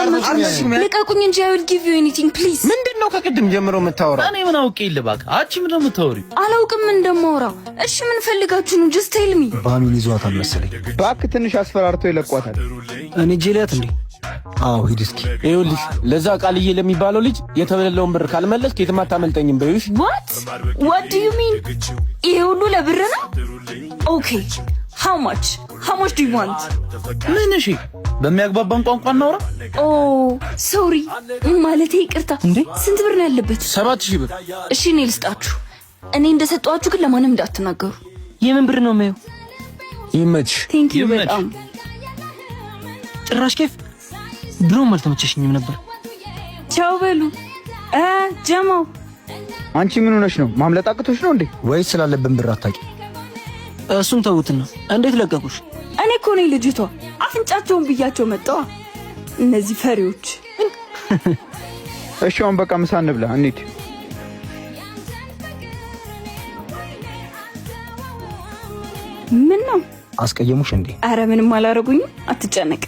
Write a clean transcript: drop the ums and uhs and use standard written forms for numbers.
ልቀቁኝ እንጂ I will give you anything please ምንድነው ከቅድም ጀምሮ የምታወራው? እኔ ምን አውቄ ልባክ? አንቺ ምን ነው የምታወሪው? አላውቅም እንደማወራው። እሺ ምን ፈልጋችሁ ነው? just tell me። ባኑን ይዟታል መሰለኝ። ባክ ትንሽ አስፈራርቶ ይለቋታል። እኔ ጄሊያት እንዴ? አዎ ሂድ እስኪ። ይኸውልሽ ለዛ ቃልዬ ለሚባለው ልጅ የተበለለውን ብር ካልመለስክ የትም አታመልጠኝም በይሽ። what do you mean? ይሄ ሁሉ ለብር ነው? okay how much do you want? ምን እሺ በሚያግባባን ቋንቋ እናውራ። ሶሪ ማለቴ ይቅርታ። ስንት ብር ነው ያለበት? 7000 ብር። እሺ እኔ ልስጣችሁ። እኔ እንደሰጣችሁ ግን ለማንም እንዳትናገሩ። የምን ብር ነው ማየው? ይመችሽ። ቴንክ ዩ በጣም ጭራሽ ከፍ ድሮም አልተመቸሽኝም ነበር። ቻው በሉ። ጀማው አንቺ ምን ሆነሽ ነው? ማምለጥ አቅቶሽ ነው እንዴ? ወይስ ስላለብን ብር አታቂ? እሱን ተውትና እንዴት ለቀቁሽ? እኔ እኮ ነኝ ልጅቷ። አፍንጫቸውን ብያቸው መጣዋ እነዚህ ፈሪዎች። እሺ አሁን በቃ ምሳ እንብላ እንሂድ። ምን ነው አስቀየሙሽ እንዴ? አረ ምንም አላረጉኝም፣ አትጨነቅ።